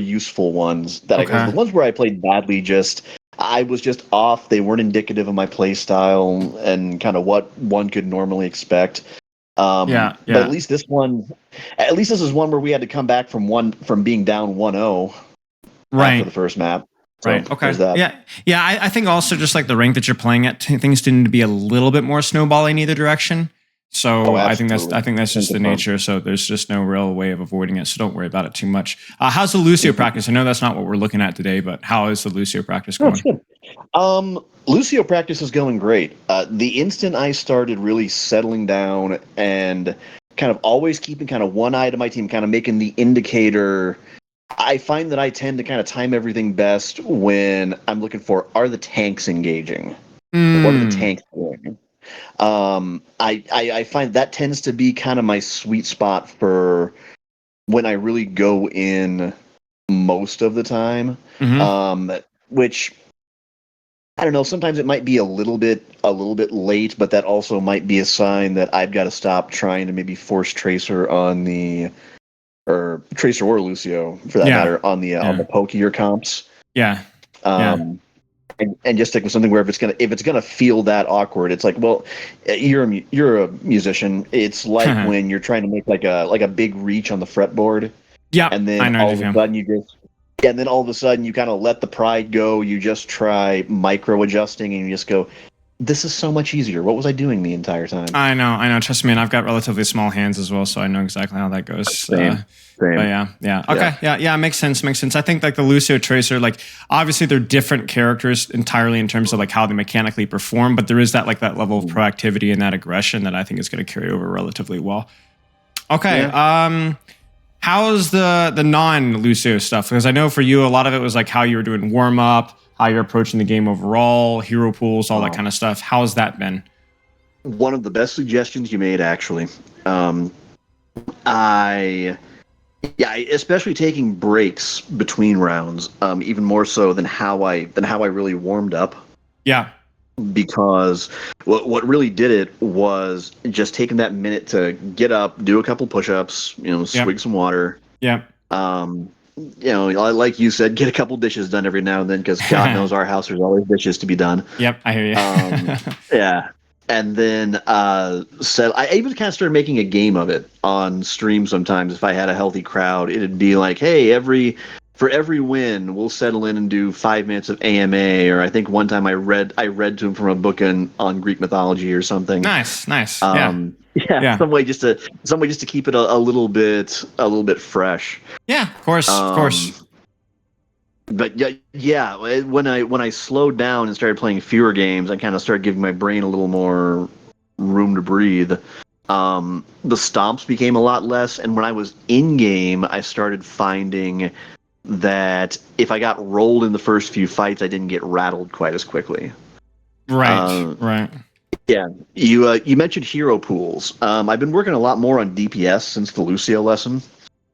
useful ones that because Okay. the ones where I played badly, I was just off. They weren't indicative of my play style and kind of what one could normally expect. Yeah, But yeah. at least this is one where we had to come back from being down 1-0 after Right. the first map. So Right. Okay. there's that. Yeah. Yeah. I think also just like the rank that you're playing at, things tend to be a little bit more snowbally in either direction. So Oh, absolutely. I think that's Can just the confirm. nature. So there's just no real way of avoiding it. So don't worry about it too much. How's the Lucio practice? I know that's not what we're looking at today, but how is the Lucio practice No, it's going? good. Lucio practice is going great. The instant I started really settling down and kind of always keeping kind of one eye to my team, kind of making the indicator. I find that I tend to kind of time everything best when I'm looking for, are the tanks engaging? What are the Mm, tanks doing? I find that tends to be kind of my sweet spot for when I really go in most of the time. hmm. Which I don't know. Sometimes it might be a little bit late, but that also might be a sign that I've got to stop trying to maybe force Tracer on the, or Tracer or Lucio for that Yeah. matter, on Yeah. the pokier comps. Yeah. Yeah. Um, and just stick with something where if it's gonna feel that awkward, it's like, well, you're a musician. It's like when you're trying to make like a big reach on the fretboard, Yep. and I then know what all you of a feel. sudden you kind of let the pride go. You just try micro adjusting, and you just go, this is so much easier. What was I doing the entire time? I know. I know. Trust me, and I've got relatively small hands as well, so I know exactly how that goes. Same, But same. yeah, yeah, Yeah. okay, yeah, yeah, makes sense, makes sense. I think like the Lucio Tracer, like obviously they're different characters entirely in terms of like how they mechanically perform, but there is that like that level of proactivity and that aggression that I think is going to carry over relatively well. Okay, Yeah. how's the non Lucio stuff? Because I know for you, a lot of it was like how you were doing warm up, how you're approaching the game overall, hero pools, all that Wow. kind of stuff. How's that been? One of the best suggestions you made, actually. Um, I Yeah, especially taking breaks between rounds, even more so than how I really warmed up. Yeah, Because what really did it was just taking that minute to get up, do a couple push-ups, yep, swig some water. yep. Um, like you said, get a couple dishes done every now and then, because God knows our house there's always dishes to be done. Yep, I hear Um, you. yeah. And then said I even kind of started making a game of it on stream sometimes. If I had a healthy crowd, it'd be like, hey, for every win, we'll settle in and do 5 minutes of AMA. Or I think one time I read to him from a book on Greek mythology or something. Nice, nice. Yeah, Yeah, yeah, some way just to keep it a little bit fresh. yeah. Of course, of Um, course. but yeah, when I slowed down and started playing fewer games, I kind of started giving my brain a little more room to breathe. The stomps became a lot less, and when I was in game, I started finding that if I got rolled in the first few fights, I didn't get rattled quite as quickly. Right, Uh, right. yeah, you mentioned hero pools. I've been working a lot more on DPS since the Lucio lesson.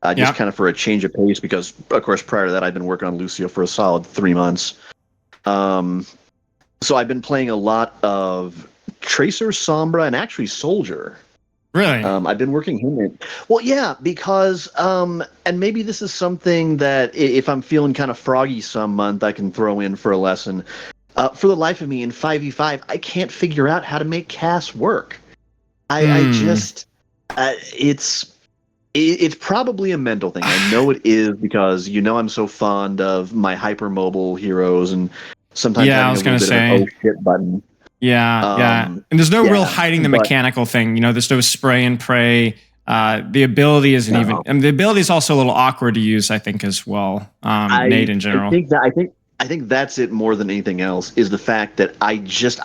Just Yep. kind of for a change of pace, because of course prior to that I've been working on Lucio for a solid 3 months. Um, so I've been playing a lot of Tracer, Sombra, and actually Soldier. Really. I've been working him in. Well, yeah, because and maybe this is something that if I'm feeling kind of froggy some month, I can throw in for a lesson. For the life of me, in 5v5, I can't figure out how to make Cass work. I Hmm. just it's probably a mental thing. I know it is, because I'm so fond of my hypermobile heroes, and sometimes Yeah, I having a was little gonna bit of an oh say. shit button. Yeah, yeah. And there's no real Yeah, hiding the but mechanical thing. You know, there's no spray and pray. The ability isn't even. no. I mean, the ability is also a little awkward to use, I think, as well. Nade in I general. think that I think that's it more than anything else, is the fact that I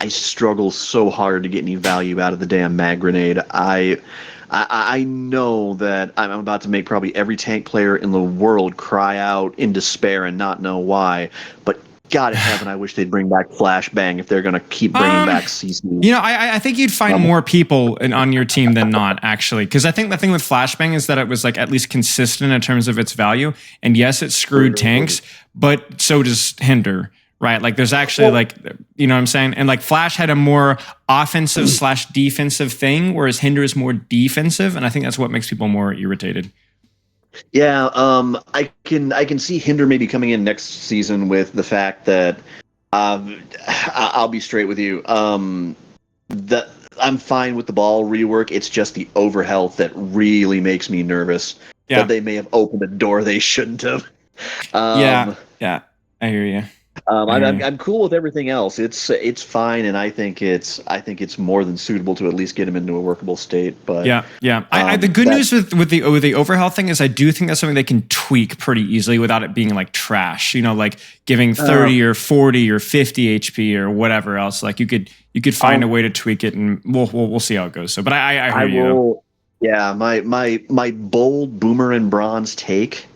struggle so hard to get any value out of the damn mag grenade. I know that I'm about to make probably every tank player in the world cry out in despair and not know why, but God in heaven, I wish they'd bring back Flashbang if they're going to keep bringing Um, back CC. you know, I think you'd find more people on your team than not, actually, because I think the thing with Flashbang is that it was like at least consistent in terms of its value. And yes, it screwed tanks, but so does Hinder, right? Like there's actually like, you know what I'm saying? And like Flash had a more offensive slash defensive thing, whereas Hinder is more defensive. And I think that's what makes people more irritated. Yeah, I can see Hinder maybe coming in next season with the fact that I'll be straight with you. That I'm fine with the ball rework. It's just the overhealth that really makes me nervous. That Yeah, they may have opened a door they shouldn't have. yeah, Um, yeah. I hear you. I I'm, hear I'm you. I'm cool with everything else. It's fine, and I think it's more than suitable to at least get him into a workable state. But Yeah, yeah. The good that news with the overhealth thing is I do think that's something they can tweak pretty easily without it being like trash. You know, like giving uh, 30 or 40 or 50 HP or whatever else. Like you could find a I'll way to tweak it, and we'll see how it goes. So, but I I hear you though. will. Yeah, my bold boomer and bronze take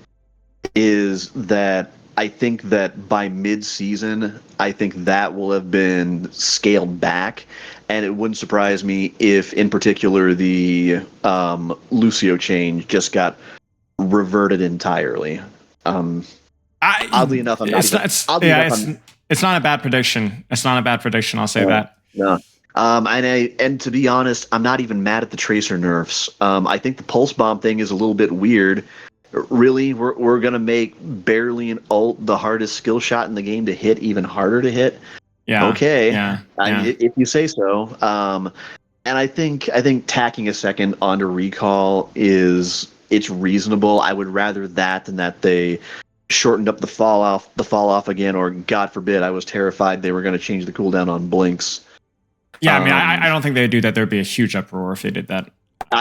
is that I think that by mid-season, I think that will have been scaled back, and it wouldn't surprise me if, in particular, the Lucio change just got reverted entirely. Um, I oddly enough, I'm not it's even. not it's Oddly yeah enough, I'm it's not a bad prediction. It's not a bad prediction. I'll say no, that. no. And to be honest, I'm not even mad at the tracer nerfs. I think the pulse bomb thing is a little bit weird. Really, we're gonna make barely an ult the hardest skill shot in the game to hit even harder to hit. Yeah, Okay, yeah, yeah. if you say so. And I think tacking a second onto recall it's reasonable. I would rather that than that they shortened up the fall off again, or God forbid, I was terrified they were going to change the cooldown on blinks. Yeah, I mean, I Um, don't think they'd do that. There'd be a huge uproar if they did that.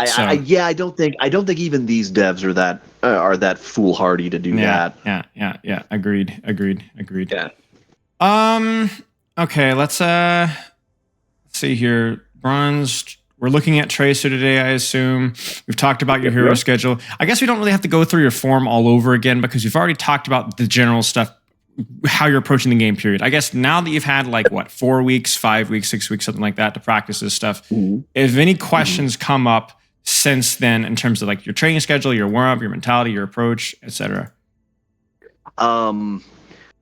So yeah, I don't think even these devs are that foolhardy to do yeah, that. yeah, yeah, yeah. Agreed. Yeah. Um. Okay. Let's see here. Bronze. We're looking at Tracer today. I assume we've talked about your Yep, hero yep. schedule. I guess we don't really have to go through your form all over again because we've already talked about the general stuff, how you're approaching the game period. I guess now that you've had like what 4 weeks, 5 weeks, 6 weeks, something like that to practice this stuff. Mhm, If any mhm. questions come up since then in terms of like your training schedule, your warm up, your mentality, your approach, etc. Um,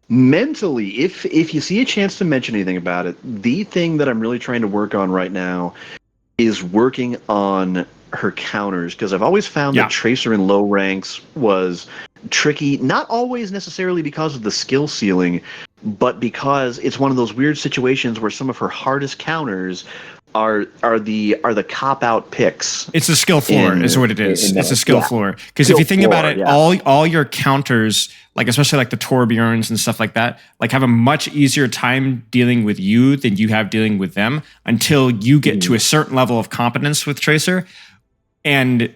mentally, if you see a chance to mention anything about it, the thing that I'm really trying to work on right now is working on her counters, because I've always found that Yeah. Tracer in low ranks was tricky, not always necessarily because of the skill ceiling, but because it's one of those weird situations where some of her hardest counters are the cop out picks It's a skill floor, is in what it is. in It's a that. skill Yeah, floor. Because if skill you think about floor. it, Yeah. all your counters, like especially like the Torbjorns and stuff like that, like have a much easier time dealing with you than you have dealing with them until you get to Mhm. a certain level of competence with Tracer. And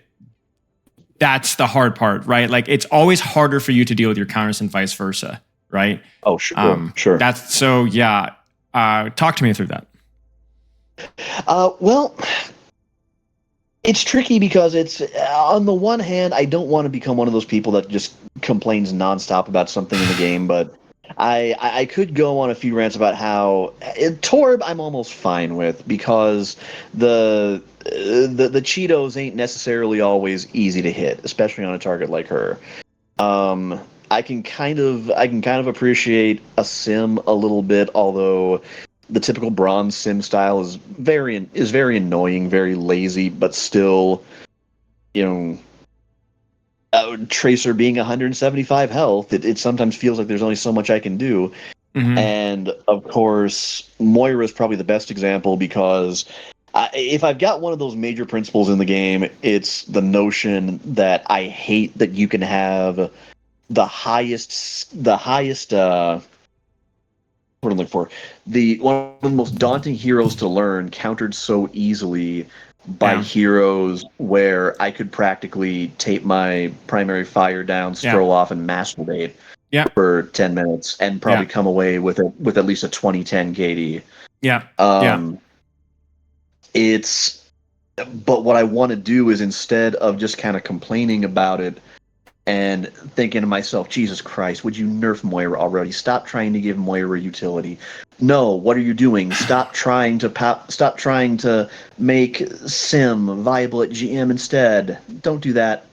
that's the hard part, right? Like it's always harder for you to deal with your counters and vice versa, right? Oh, sure, sure. That's so yeah. Talk to me through that. Well, it's tricky because it's on the one hand, I don't want to become one of those people that just complains nonstop about something in the game, but I could go on a few rants about how Torb I'm almost fine with, because the Cheetos ain't necessarily always easy to hit, especially on a target like her. I can kind of appreciate a sim a little bit, although the typical bronze sim style is very annoying, very lazy, but still, you know, Tracer being 175 health, it sometimes feels like there's only so much I can do. Hmm. And of course, Moira is probably the best example, because if I've got one of those major principles in the game, it's the notion that I hate that you can have the highest what I'm looking for, the one of the most daunting heroes to learn countered so easily by Yeah. heroes where I could practically tape my primary fire down, Yeah. scroll off, and masturbate Yeah. for 10 minutes and Yeah. probably come away with at least a 2010 KD. Yeah. Yeah. Um, it's but what I want to do is, instead of just kind of complaining about it and thinking to myself, Jesus Christ, would you nerf Moira already? Stop trying to give Moira utility. No, what are you doing? Stop trying to make Sim viable at GM instead. Don't do that.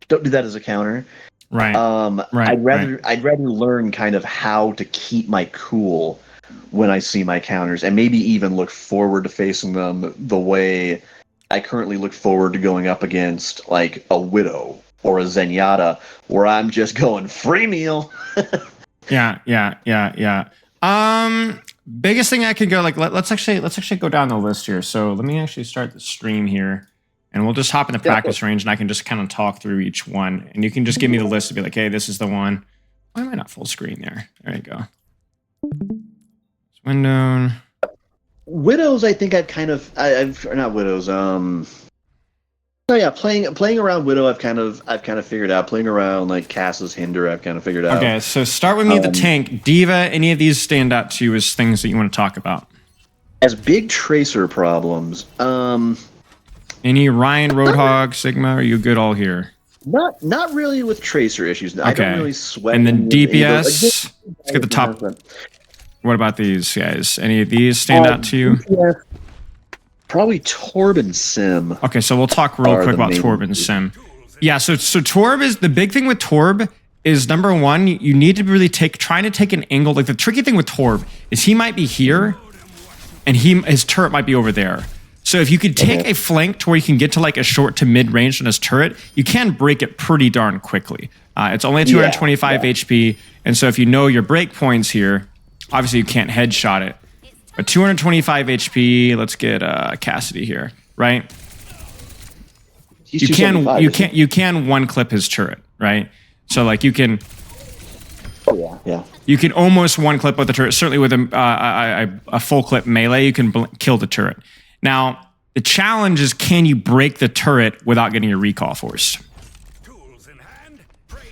Don't do that as a counter. Right. I'd Right. rather I'd rather learn kind of how to keep my cool when I see my counters, and maybe even look forward to facing them the way I currently look forward to going up against like a Widow. or a Zenyatta, where I'm just going free meal. Yeah. Biggest thing I could go like let's actually go down the list here. So let me actually start the stream here, and we'll just hop in the practice range, and I can just kind of talk through each one, and you can just give me the list to be like, hey, this is the one. Why am I not full screen there? There you go. Window. Widows, I think I've not Widows. Oh yeah, playing around Widow, I've kind of figured out. Playing around like Cass's Hinder, I've kind of figured out. Okay, so start with me, the tank. Diva, any of these stand out to you as things that you want to talk about? As big Tracer problems, any Ryan, Roadhog, Sigma? Are you good all here? Not really with Tracer issues. I don't really sweat. And then DPS. Let's get the top. What about these guys? Any of these stand out to you? DPS, probably Torb and Sim. Okay, so we'll talk real quick about Torb and Sim. Yeah, so Torb is the big thing with Torb is number one, you need to really trying to take an angle. Like the tricky thing with Torb is he might be here, and his turret might be over there. So if you could take a flank to where you can get to like a short to mid range on his turret, you can break it pretty darn quickly. It's only 225 HP, and so if you know your break points here, obviously you can't headshot it. But 225 HP. Let's get Cassidy here, right? You can one clip his turret, right? So like you can. Oh yeah. You can almost one clip with the turret. Certainly with a full clip melee, you can kill the turret. Now the challenge is, can you break the turret without getting your recall forced?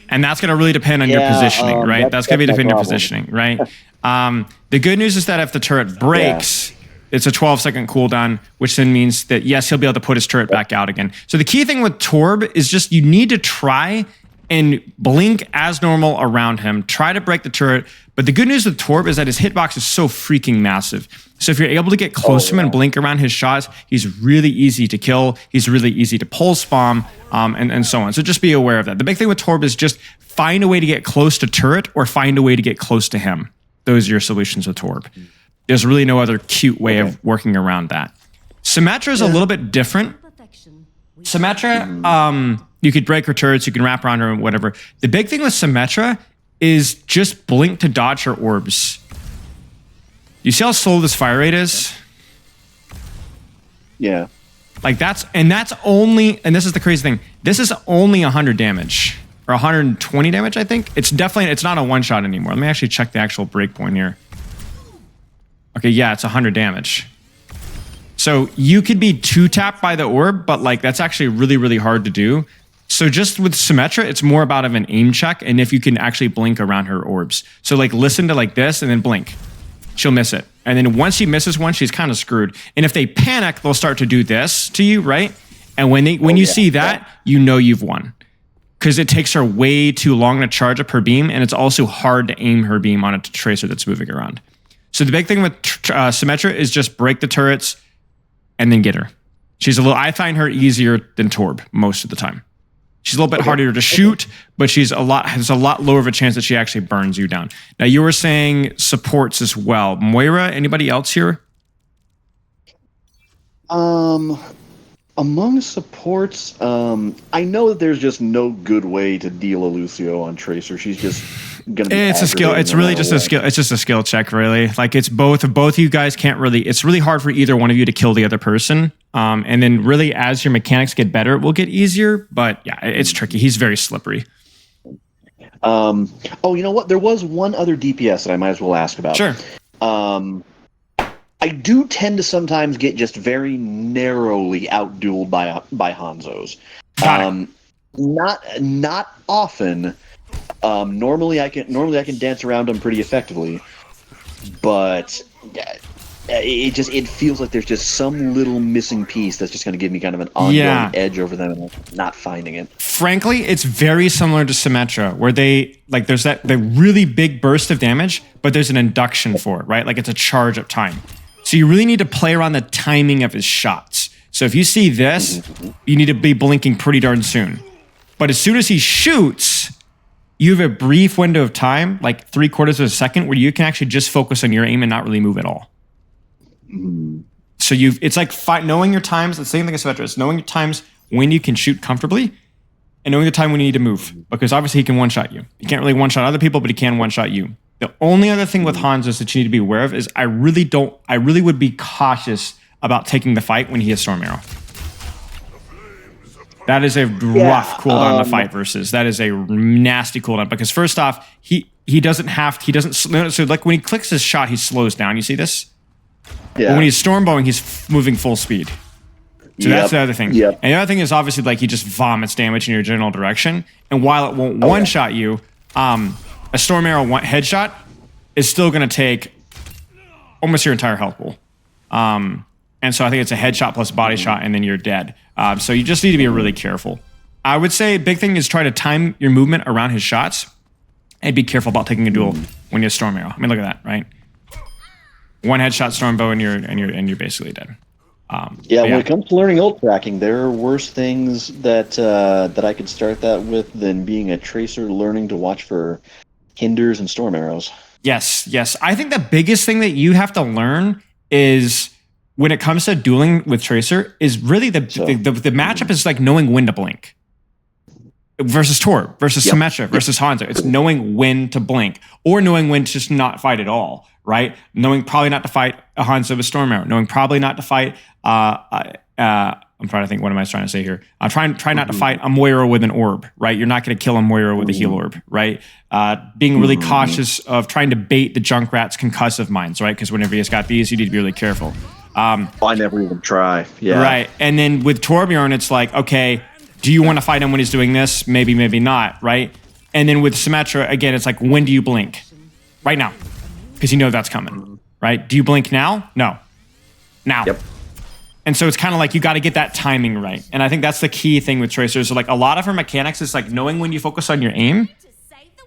And that's going to really depend on your positioning, right? That's going to be dependent on positioning, right? The good news is that if the turret breaks, it's a 12-second cooldown, which then means that, yes, he'll be able to put his turret back out again. So the key thing with Torb is just you need to try and blink as normal around him. Try to break the turret. But the good news with Torb is that his hitbox is so freaking massive. So if you're able to get close to him and blink around his shots, he's really easy to kill. He's really easy to pulse bomb, and so on. So just be aware of that. The big thing with Torb is just find a way to get close to turret or find a way to get close to him. Those are your solutions with Torb. There's really no other cute way of working around that. Symmetra is a little bit different. Symmetra, you could break her turrets, you can wrap around her and whatever. The big thing with Symmetra is just blink to dodge her orbs. You see how slow this fire rate is? Yeah. Like that's only, and this is the crazy thing, this is only 100 damage. Or 120 damage, I think. It's not a one-shot anymore. Let me actually check the actual breakpoint here. Okay, yeah, it's 100 damage. So you could be two-tapped by the orb, but like that's actually really, really hard to do. So just with Symmetra, it's more about an aim check, and if you can actually blink around her orbs. So like listen to like this and then blink. She'll miss it. And then once she misses one, she's kind of screwed. And if they panic, they'll start to do this to you, right? And when you see that, you know you've won. Because it takes her way too long to charge up her beam, and it's also hard to aim her beam on a Tracer that's moving around. So the big thing with Symmetra is just break the turrets and then get her. I find her easier than Torb most of the time. She's a little bit harder to shoot, but has a lot lower of a chance that she actually burns you down. Now you were saying supports as well. Moira, anybody else here? Among supports, I know that there's just no good way to deal a Lucio on Tracer. She's just gonna be it's a skill. It's really just a skill. It's just a skill check, really. Like it's both you guys can't really. It's really hard for either one of you to kill the other person. And then really, as your mechanics get better, it will get easier. But yeah, it's tricky. He's very slippery. Oh, you know what? There was one other DPS that I might as well ask about. Sure. I do tend to sometimes get just very narrowly outdueled by Hanzos. Not often. Normally I can dance around them pretty effectively, but it feels like there's just some little missing piece that's just going to give me kind of an ongoing edge over them, and I'm not finding it. Frankly, it's very similar to Symmetra, where there's the really big burst of damage, but there's an induction for it, right? Like it's a charge up time. So you really need to play around the timing of his shots. So if you see this, you need to be blinking pretty darn soon. But as soon as he shoots, you have a brief window of time, like 3/4 of a second, where you can actually just focus on your aim and not really move at all. So it's like knowing your times, the same thing as Symmetra, it's knowing your times when you can shoot comfortably and knowing the time when you need to move, because obviously he can one-shot you. He can't really one-shot other people, but he can one-shot you. The only other thing with Hanzo that you need to be aware of is I really would be cautious about taking the fight when he has Storm Arrow. That is a rough cooldown to fight versus. That is a nasty cooldown because first off, he doesn't, so like when he clicks his shot, he slows down. You see this? Yeah. But when he's stormbowing, he's moving full speed. So that's the other thing. Yep. And the other thing is obviously like he just vomits damage in your general direction. And while it won't one-shot you, a Storm Arrow headshot is still going to take almost your entire health pool. And so I think it's a headshot plus body shot, and then you're dead. So you just need to be really careful. I would say a big thing is try to time your movement around his shots, and be careful about taking a duel when you have Storm Arrow. I mean, look at that, right? One headshot Storm Bow, and you're basically dead. When it comes to learning ult tracking, there are worse things that I could start that with than being a tracer learning to watch for hinders and Storm Arrows. Yes. I think the biggest thing that you have to learn is when it comes to dueling with Tracer is really the matchup is like knowing when to blink. Versus Tor, versus Symmetra, versus Hanzo. It's knowing when to blink or knowing when to just not fight at all, right? Knowing probably not to fight a Hanzo with Storm Arrow. Knowing probably not to fight, I'm trying to think, what am I trying to say here? Try not to fight a Moira with an orb, right? You're not going to kill a Moira with a heal orb, right? Being really cautious of trying to bait the Junkrat's concussive mines, right? Because whenever he's got these, you need to be really careful. I never even try. Yeah. Right. And then with Torbjorn, it's like, okay, do you want to fight him when he's doing this? Maybe, maybe not, right? And then with Symmetra, again, it's like, when do you blink? Right now. Because you know that's coming, right? Do you blink now? No. Now. Yep. And so it's kind of like you got to get that timing right. And I think that's the key thing with Tracer. So like a lot of her mechanics is like knowing when you focus on your aim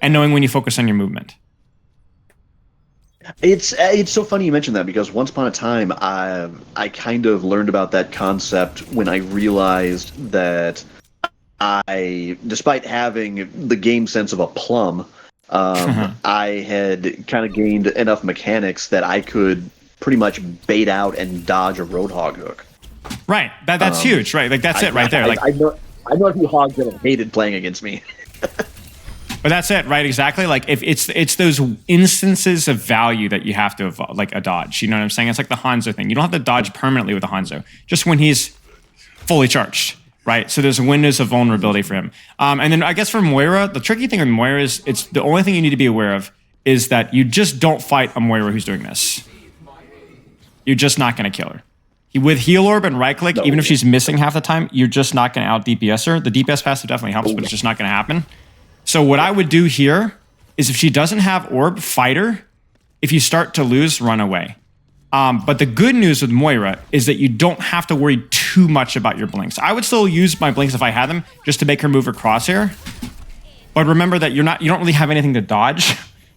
and knowing when you focus on your movement. It's so funny you mentioned that because once upon a time I kind of learned about that concept when I realized that I, despite having the game sense of a plum, I had kind of gained enough mechanics that I could pretty much bait out and dodge a Roadhog hook. Right. That's huge, right? Like that's it right there. Like I know a few hogs that have hated playing against me. But that's it, right? Exactly. Like if it's those instances of value that you have to like a dodge. You know what I'm saying? It's like the Hanzo thing. You don't have to dodge permanently with a Hanzo, just when he's fully charged, right? So there's windows of vulnerability for him. And then I guess for Moira, the tricky thing with Moira is it's the only thing you need to be aware of is that you just don't fight a Moira who's doing this. You're just not going to kill her. With heal orb and right click, even if she's missing half the time, you're just not going to out DPS her. The DPS passive definitely helps, but it's just not going to happen. So what I would do here is if she doesn't have orb, fight her. If you start to lose, run away. But the good news with Moira is that you don't have to worry too much about your blinks. I would still use my blinks if I had them just to make her move her crosshair. But remember that you don't really have anything to dodge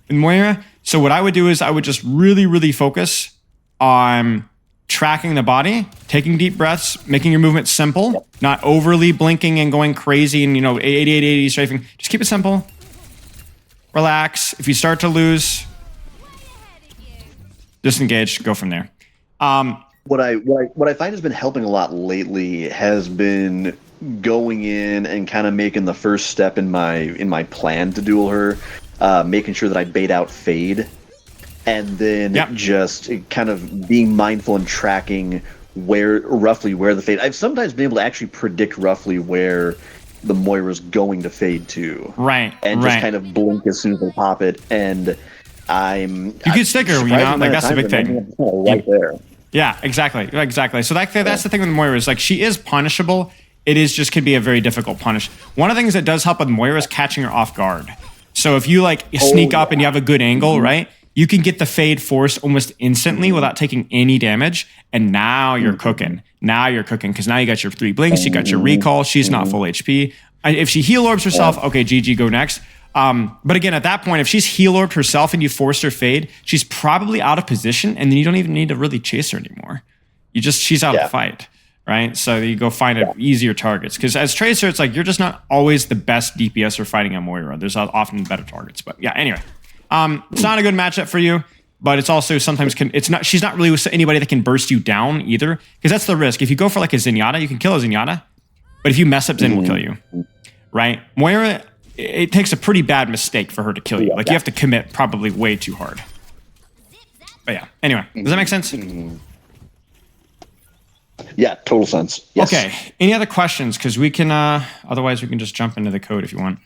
in Moira. So what I would do is I would just really, really focus on tracking the body, taking deep breaths, making your movement simple, not overly blinking and going crazy and 80 strafing. Just keep it simple. Relax. If you start to lose, disengage, go from there. What I find has been helping a lot lately has been going in and kind of making the first step in my plan to duel her, making sure that I bait out Fade. And then just kind of being mindful and tracking roughly where the Fade. I've sometimes been able to actually predict roughly where the Moira's going to fade to. Right. And just kind of blink as soon as they pop it. And you could stick her, like that's the big thing. Right there. Yeah, exactly. So that's the thing with Moira is like she is punishable. It is just could be a very difficult punish. One of the things that does help with Moira is catching her off guard. So if you sneak up and you have a good angle, right? You can get the fade forced almost instantly without taking any damage. And now you're cooking. Because now you got your 3 blinks, you got your recall. She's not full HP. If she heal orbs herself, okay, GG, go next. But again, at that point, if she's heal orbed herself and you forced her fade, she's probably out of position. And then you don't even need to really chase her anymore. She's out of the fight, right? So you go find easier targets. Because as Tracer, it's like you're just not always the best DPS for fighting a Moira. There's often better targets. But yeah, anyway. It's not a good matchup for you, but it's also sometimes she's not really anybody that can burst you down either, because that's the risk. If you go for like a Zenyatta, you can kill a Zenyatta, but if you mess up, Zen will kill you, right? Moira, it takes a pretty bad mistake for her to kill you. Like you have to commit probably way too hard. But yeah. Anyway, does that make sense? Yeah, total sense. Yes. Okay. Any other questions? Because we can. Otherwise, we can just jump into the code if you want.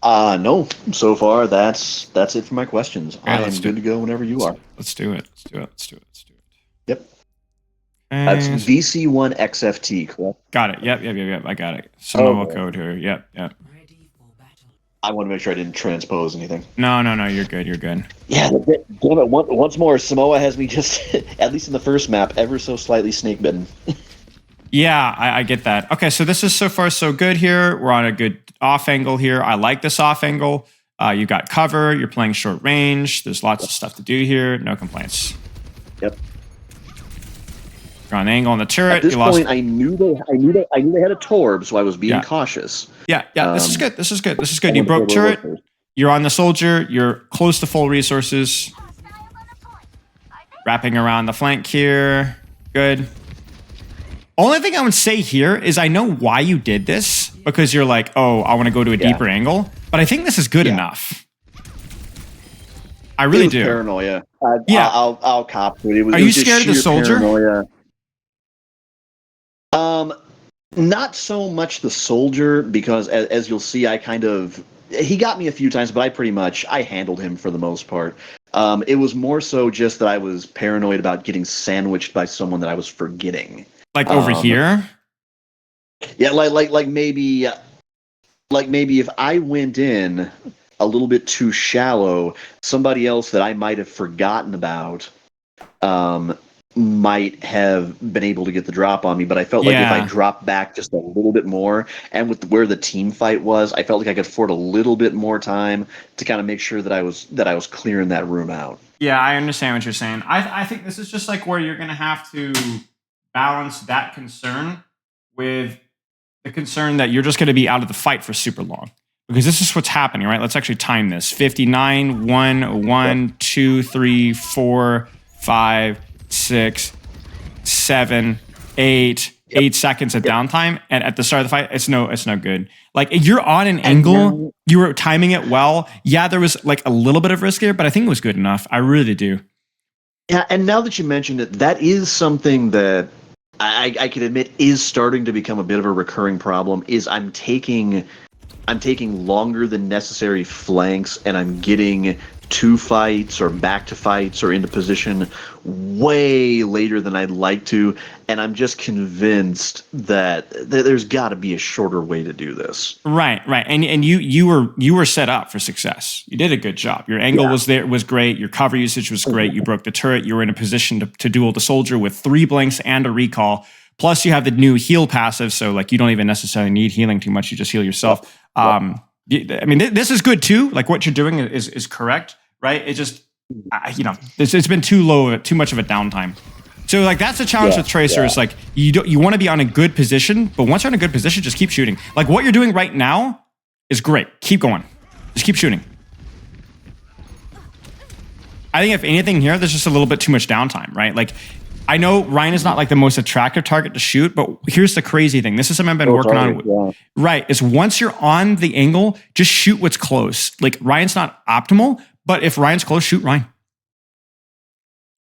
No. So far, that's it for my questions. Yeah, I am good to go whenever you are. Let's do it. Yep. Okay. That's VC1XFT, correct? Got it. Yep. I got it. Samoa code here. Yep. I want to make sure I didn't transpose anything. No. You're good. Yeah, damn it. Once more, Samoa has me just, at least in the first map, ever so slightly snake bitten. Yeah, I get that. Okay, so this is so far so good here. We're on a good off angle here. I like this off angle. You got cover. You're playing short range. There's lots of stuff to do here. No complaints. Yep. You're on the angle on the turret. At this point, I knew they had a Torb, so I was being cautious. Yeah. This is good. You broke turret. You're on the soldier. You're close to full resources. Wrapping around the flank here. Good. Only thing I would say here is I know why you did this, because you're like, oh, I want to go to a deeper angle, but I think this is good enough. I really do. Paranoia. I'll cop to it. Are you scared of the soldier? Paranoia. Not so much the soldier, because as you'll see, he got me a few times, but I handled him for the most part. It was more so just that I was paranoid about getting sandwiched by someone that I was forgetting. Like over here? Yeah, like maybe if I went in a little bit too shallow, somebody else that I might have forgotten about might have been able to get the drop on me. But I felt like if I dropped back just a little bit more, and with where the team fight was, I felt like I could afford a little bit more time to kind of make sure that I was clearing that room out. Yeah, I understand what you're saying. I think this is just like where you're gonna have to balance that concern with the concern that you're just going to be out of the fight for super long. Because this is what's happening, right? Let's actually time this. 59, 1, 2, 3, 4, 5, 6, 7, 8, 8 seconds of downtime. And at the start of the fight, it's no good. Like you're on an angle, you were timing it well. Yeah, there was like a little bit of risk there, but I think it was good enough. I really do. Yeah, and now that you mentioned it, that is something that I can admit is starting to become a bit of a recurring problem. Is I'm taking longer than necessary flanks, and I'm getting to fights or back to fights or into position way later than I'd like to, and I'm just convinced that there's got to be a shorter way to do this. Right, and you were set up for success. You did a good job. Your angle was great. Your cover usage was great. You broke the turret. You were in a position to duel the soldier with 3 blinks and a recall. Plus, you have the new heal passive, so like you don't even necessarily need healing too much. You just heal yourself. I mean, this is good too. Like what you're doing is correct, right? It just, it's been too much of a downtime. So like that's the challenge with Tracer is like you want to be on a good position, but once you're in a good position, just keep shooting. Like what you're doing right now is great. Keep going. Just keep shooting. I think if anything here, there's just a little bit too much downtime, right? Like I know Ryan is not like the most attractive target to shoot, but here's the crazy thing. This is something I've been working on. Right. Is once you're on the angle, just shoot what's close. Like Ryan's not optimal, but if Ryan's close, shoot Ryan.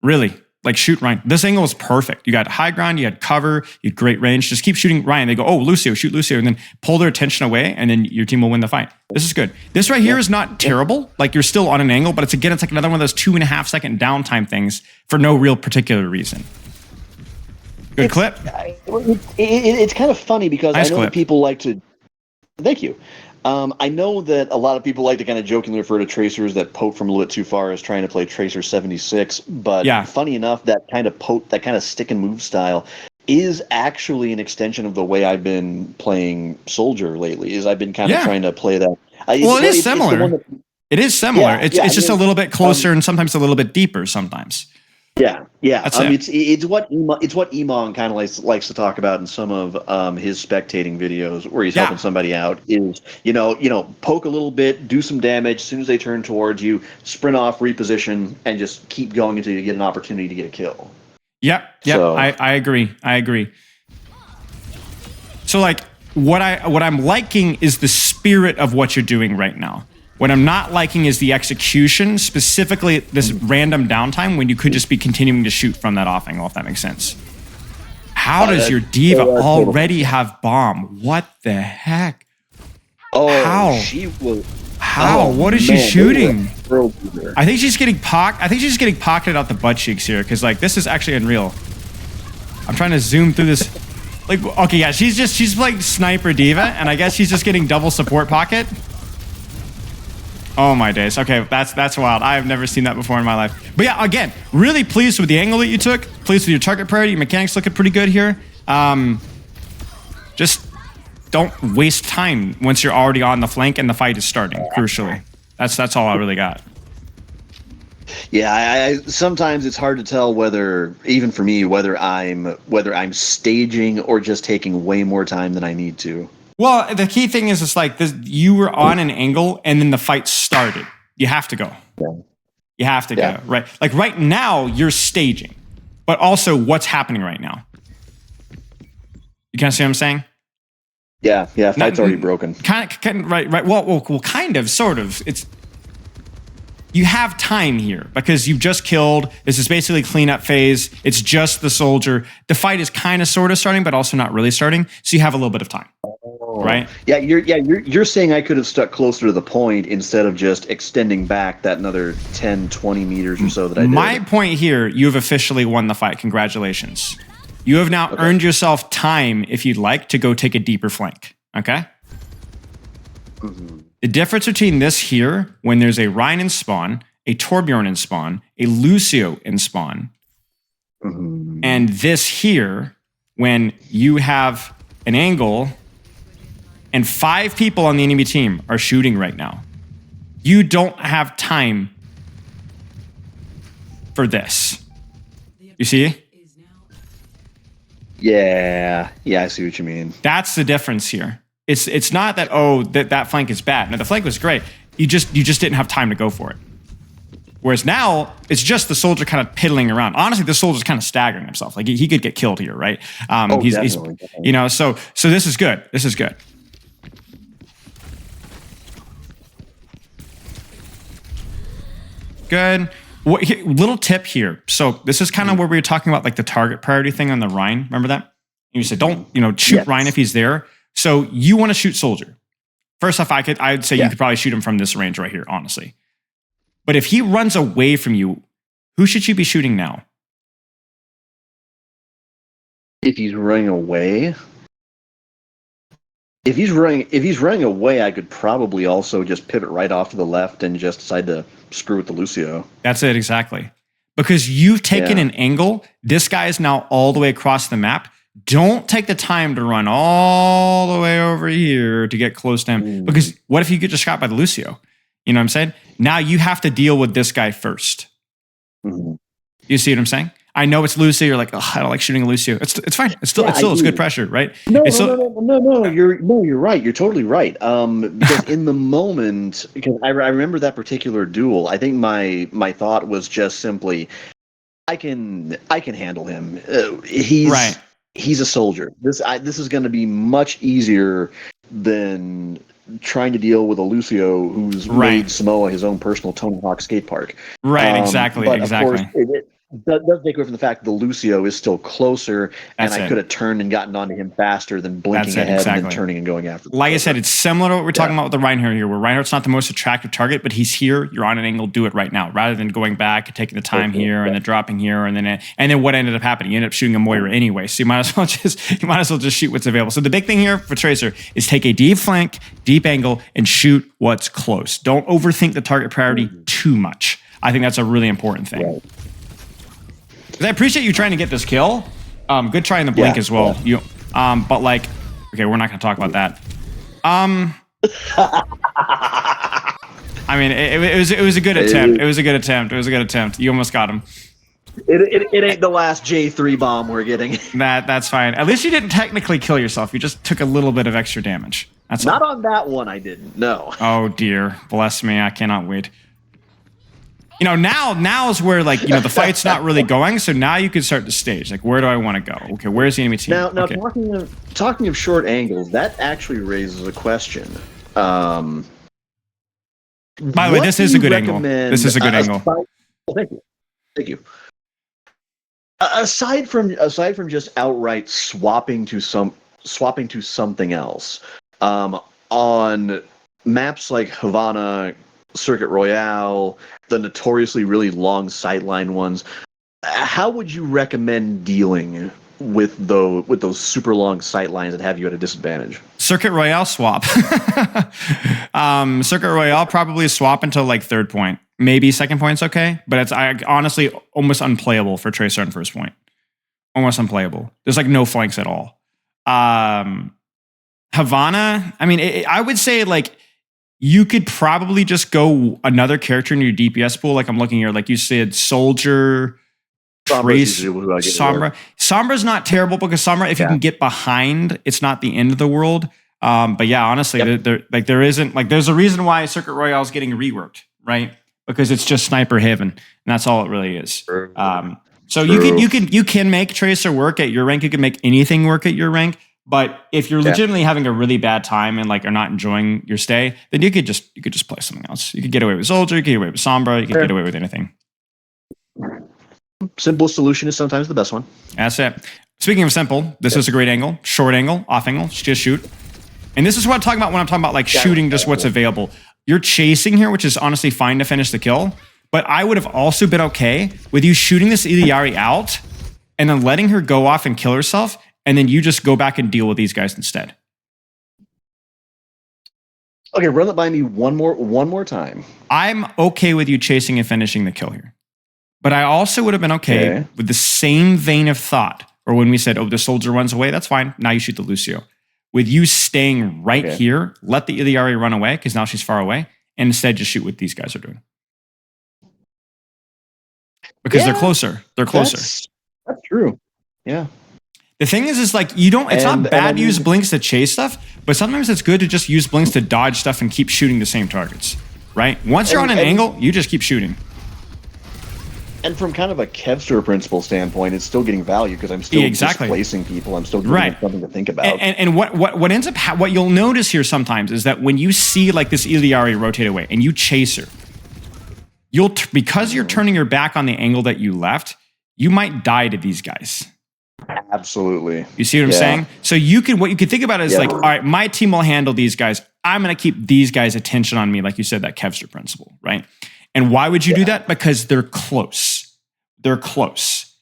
Really. Like shoot Ryan. This angle is perfect. You got high ground, you had cover, you had great range. Just keep shooting Ryan. They go, oh, Lucio, shoot Lucio, and then pull their attention away, and then your team will win the fight. This is good. This right here is not terrible. Like you're still on an angle, but it's like another one of those 2.5 second downtime things for no real particular reason. Good clip. It's kind of funny because nice I know clip. That people like to. Thank you. I know that a lot of people like to kind of jokingly refer to tracers that poke from a little bit too far as trying to play Tracer 76. But funny enough, that kind of stick and move style is actually an extension of the way I've been playing Soldier lately. Is I've been kind of trying to play that. It is similar. It is similar. It's just a little bit closer and sometimes a little bit deeper sometimes. Yeah. It's what Emon kind of likes to talk about in some of his spectating videos where he's helping somebody out. Is poke a little bit, do some damage. As soon as they turn towards you, sprint off, reposition, and just keep going until you get an opportunity to get a kill. Yep. So, I agree. So like what I'm liking is the spirit of what you're doing right now. What I'm not liking is the execution, specifically this random downtime when you could just be continuing to shoot from that off angle, if that makes sense. How does your D.Va already have bomb? What the heck? Oh, How? She was. How? Oh, what is man, she shooting? There. I think she's getting pocketed out the butt cheeks here, because like this is actually unreal. I'm trying to zoom through this. Like, okay, yeah, she's like sniper D.Va, and I guess she's just getting double support pocket. Oh my days. Okay, that's wild. I have never seen that before in my life. But yeah, again, really pleased with the angle that you took. Pleased with your target priority. Your mechanics looking pretty good here. Just don't waste time once you're already on the flank and the fight is starting. Crucially, that's all I really got. Yeah, I sometimes it's hard to tell whether, even for me, whether I'm staging or just taking way more time than I need to. Well, the key thing is, it's like this, you were on an angle and then the fight started. You have to go. Yeah. You have to go, right? Like right now, you're staging, but also what's happening right now. You kind of see what I'm saying? Yeah, fight's already broken. Kind of, right. Well, kind of, sort of. You have time here because you've just killed. This is basically cleanup phase. It's just the soldier. The fight is kind of sort of starting, but also not really starting. So you have a little bit of time, right? Yeah, you're saying I could have stuck closer to the point instead of just extending back that another 10, 20 meters or so that I did. My point here, you have officially won the fight. Congratulations. You have now earned yourself time, if you'd like, to go take a deeper flank. Okay? Mm-hmm. The difference between this here, when there's a Rein in spawn, a Torbjorn in spawn, a Lucio in spawn, and this here, when you have an angle and 5 people on the enemy team are shooting right now, you don't have time for this. You see? Yeah, I see what you mean. That's the difference here. It's not that that flank is bad. No, the flank was great. You just didn't have time to go for it. Whereas now it's just the soldier kind of piddling around. Honestly, the soldier's kind of staggering himself. Like he could get killed here, right? He's you know, so this is good. This is good. Good. Little tip here. So this is kind of where we were talking about like the target priority thing on the Rein. Remember that? You said don't shoot Rein if he's there. So you want to shoot soldier. First off, I'd say you could probably shoot him from this range right here, honestly. But if he runs away from you, who should you be shooting now? If he's running away, if he's running away, I could probably also just pivot right off to the left and just decide to screw with the Lucio. That's it, exactly. Because you've taken an angle. This guy is now all the way across the map. Don't take the time to run all the way over here to get close to him. Because what if you get just shot by the Lucio? You know what I'm saying? Now you have to deal with this guy first. You see what I'm saying? I know it's Lucio. You're like, oh, I don't like shooting a Lucio. It's fine. It's good pressure, right? No. You're right. You're totally right. Because in the moment, because I remember that particular duel. I think my thought was just simply, I can handle him. He's a soldier. This is going to be much easier than trying to deal with a Lucio who's made Samoa his own personal Tony Hawk skate park. Right, exactly. Of course, that does take away from the fact that the Lucio is still closer, and I could have turned and gotten onto him faster than blinking ahead and then turning and going after. Like I said, it's similar to what we're talking about with the Reinhardt here, where Reinhardt's not the most attractive target, but he's here. You're on an angle. Do it right now, rather than going back and taking the time here and then dropping here and then what ended up happening? You ended up shooting a Moira anyway, so you might as well just shoot what's available. So the big thing here for Tracer is take a deep flank, deep angle, and shoot what's close. Don't overthink the target priority too much. I think that's a really important thing. Right. I appreciate you trying to get this kill. Good try in the blink as well. But like, okay, we're not going to talk about that. I mean, it was a good attempt. It was a good attempt. You almost got him. It ain't the last J3 bomb we're getting. That's fine. At least you didn't technically kill yourself. You just took a little bit of extra damage. That's not on that one. I didn't. No. Oh dear, bless me. I cannot wait. Now is where like the fight's not really going. So now you can start the stage. Like, where do I want to go? Okay, where's the enemy team? Now okay. talking of short angles, that actually raises a question. By the way, this is a good angle. This is a good angle. Thank you. Aside from just outright swapping to something else, on maps like Havana, Circuit Royale, the notoriously really long sightline ones, how would you recommend dealing with those super long sightlines that have you at a disadvantage? Circuit Royale swap. Circuit Royale probably swap until like third point. Maybe second point's okay, but it's honestly almost unplayable for Tracer on first point. Almost unplayable. There's like no flanks at all. Havana, I mean, I would say like you could probably just go another character in your DPS pool. Like I'm looking here, like you said, Soldier, Trace, Sombra. Sombra's not terrible because Sombra, if you can get behind, it's not the end of the world. But yeah, honestly, there's a reason why Circuit Royale is getting reworked, right? Because it's just sniper heaven, and that's all it really is. So you can make Tracer work at your rank. You can make anything work at your rank. But if you're legitimately having a really bad time and like are not enjoying your stay, then you could just play something else. You could get away with Soldier, you could get away with Sombra, you could get away with anything. Simplest solution is sometimes the best one. That's it. Speaking of simple, this is a great angle, short angle, off angle, just shoot. And this is what I'm talking about when I'm talking about like shooting just what's available. You're chasing here, which is honestly fine to finish the kill. But I would have also been okay with you shooting this Illari out and then letting her go off and kill herself. And then you just go back and deal with these guys instead. Okay, run that by me one more time. I'm okay with you chasing and finishing the kill here. But I also would have been okay with the same vein of thought. Or when we said, oh, the Soldier runs away, that's fine. Now you shoot the Lucio. With you staying right here, let the Illari run away, because now she's far away, and instead just shoot what these guys are doing. Because they're closer. They're closer. That's true. Yeah. The thing is like you don't. It's not bad to use blinks to chase stuff, but sometimes it's good to just use blinks to dodge stuff and keep shooting the same targets. Right? Once you're on an angle, you just keep shooting. And from kind of a Kevster principle standpoint, it's still getting value because I'm still displacing people. I'm still giving them something to think about. And what ends up what you'll notice here sometimes is that when you see like this Illari rotate away and you chase her, because you're turning your back on the angle that you left, you might die to these guys. Absolutely. You see what I'm saying? So what you can think about is like, all right, my team will handle these guys. I'm going to keep these guys' attention on me, like you said, that Kevster principle, right? And why would you do that? Because they're close. They're close.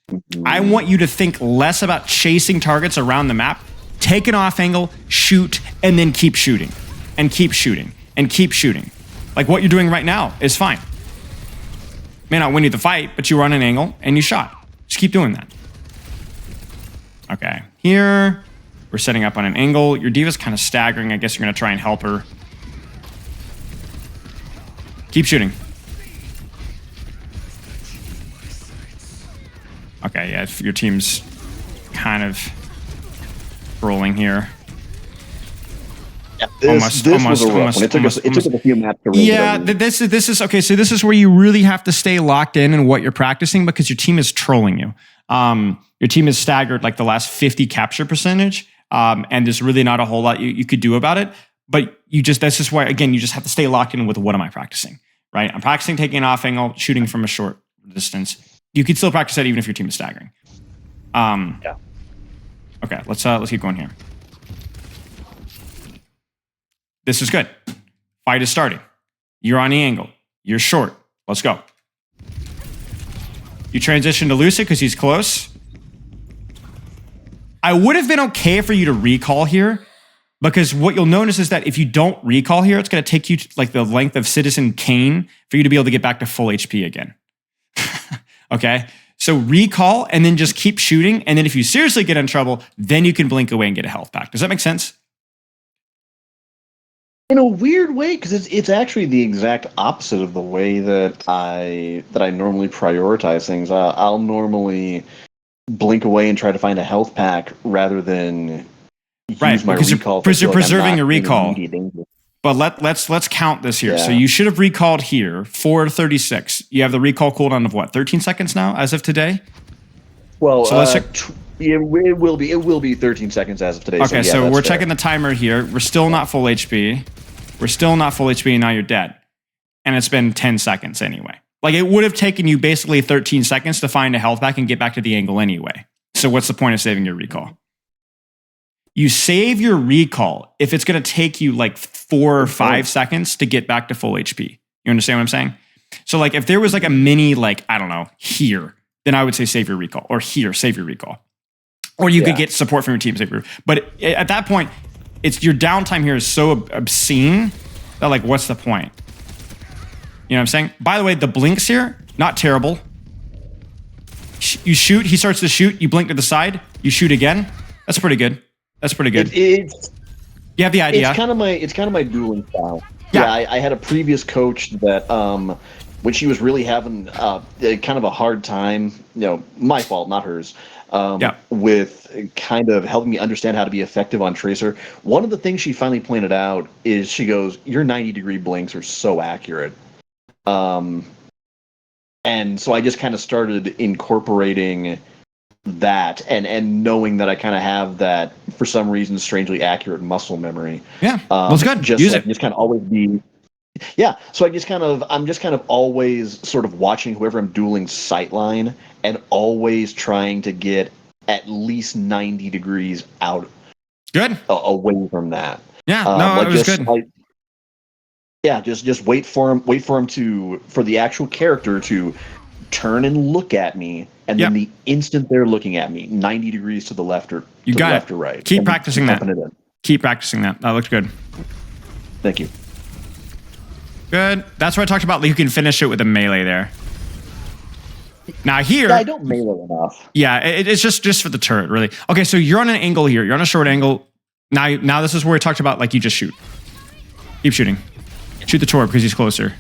I want you to think less about chasing targets around the map. Take an off angle, shoot, and then keep shooting. And keep shooting. And keep shooting. Like what you're doing right now is fine. May not win you the fight, but you run an angle and you shot. Just keep doing that. Okay, here, we're setting up on an angle. Your D.Va's kind of staggering. I guess you're going to try and help her. Keep shooting. Okay, yeah, your team's kind of rolling here. Yeah, this was a rough one. It took us a few maps to read. Yeah, this is okay. So this is where you really have to stay locked in what you're practicing because your team is trolling you. Your team is staggered like the last 50 capture percentage, and there's really not a whole lot you could do about it. But that's just why, again, you just have to stay locked in with what am I practicing, right? I'm practicing taking an off angle, shooting from a short distance. You could still practice that even if your team is staggering. Okay, let's keep going here. This is good. Fight is starting. You're on the angle. You're short. Let's go. You transition to Lucid because he's close. I would have been okay for you to recall here because what you'll notice is that if you don't recall here, it's going to take you like the length of Citizen Kane for you to be able to get back to full HP again. Okay? So recall and then just keep shooting. And then if you seriously get in trouble, then you can blink away and get a health back. Does that make sense? In a weird way, because it's actually the exact opposite of the way that I normally prioritize things. I'll normally blink away and try to find a health pack rather than use my recall. Because you're preserving your recall. But let's count this here. Yeah. So you should have recalled here 4:36. You have the recall cooldown of what? 13 seconds now, as of today. Well, So let's check. it will be 13 seconds as of today. Okay, so that's we're fair. checking the timer here. We're still not full HP. We're still not full HP, and now you're dead. And it's been 10 seconds anyway. Like, it would have taken you basically 13 seconds to find a health pack and get back to the angle anyway. So what's the point of saving your recall? You save your recall if it's going to take you like 4 or 5 seconds to get back to full HP. You understand what I'm saying? So like if there was like a mini, like, I don't know, here, then I would say save your recall, or here, save your recall. Or you could get support from your team, save your. But at that point, it's your downtime here is so obscene that like, what's the point? You know what I'm saying? By the way, the blinks here, not terrible. You shoot, he starts to shoot, you blink to the side, you shoot again. That's pretty good. That's pretty good. It's you have the idea. It's kind of my dueling style. Yeah. I had a previous coach that when she was really having kind of a hard time, my fault, not hers, with kind of helping me understand how to be effective on Tracer. One of the things she finally pointed out is she goes, "Your 90-degree blinks are so accurate." And so I just kind of started incorporating that and knowing that I kind of have that, for some reason, strangely accurate muscle memory. Yeah, that's good. Use it. Just kind of always be. Yeah, so I'm just kind of always sort of watching whoever I'm dueling sightline and always trying to get at least 90 degrees out. Good. Away from that. Yeah, no, it was good. Just wait for him for the actual character to turn and look at me, and then the instant they're looking at me, 90 degrees to the left or left or right. Keep practicing that. Keep practicing that. That looked good. Thank you. Good. That's what I talked about. You can finish it with a melee there. Now here, I don't melee enough. Yeah, it's just for the turret, really. Okay, so you're on an angle here. You're on a short angle. Now this is where we talked about, like, you just shoot. Keep shooting. Shoot the Torb because he's closer.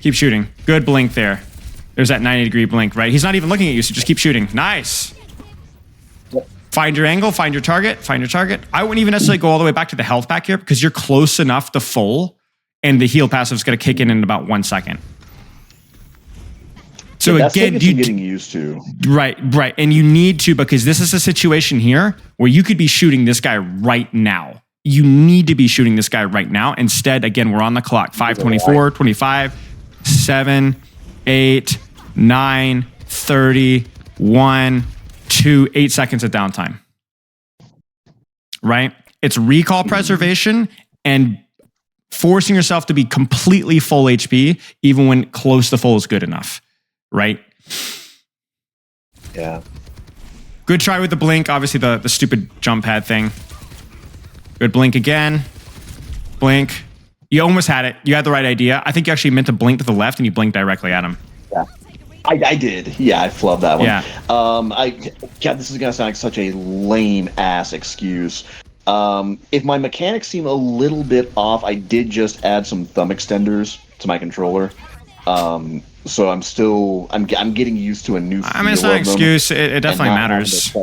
Keep shooting. Good blink there. There's that 90-degree blink, right? He's not even looking at you, so just keep shooting. Nice. Find your angle, find your target, I wouldn't even necessarily go all the way back to the health pack here because you're close enough to full, and the heal passive is going to kick in about 1 second. So that's again, you're getting used to. Right. And you need to, because this is a situation here where you could be shooting this guy right now. You need to be shooting this guy right now. Instead, again, we're on the clock. 5:24, 25, 7, 8, 9, 30, 1, 2, 8 seconds of downtime. Right? It's recall preservation and forcing yourself to be completely full HP, even when close to full is good enough. Right? Yeah. Good try with the blink. Obviously, the stupid jump pad thing. Good blink again. Blink. You almost had it. You had the right idea. I think you actually meant to blink to the left, and you blinked directly at him. Yeah. I did. Yeah, I flubbed that one. Yeah. God, this is gonna sound like such a lame ass excuse. If my mechanics seem a little bit off, I did just add some thumb extenders to my controller. So I'm getting used to a new feel. I mean, it's not an excuse. It definitely matters.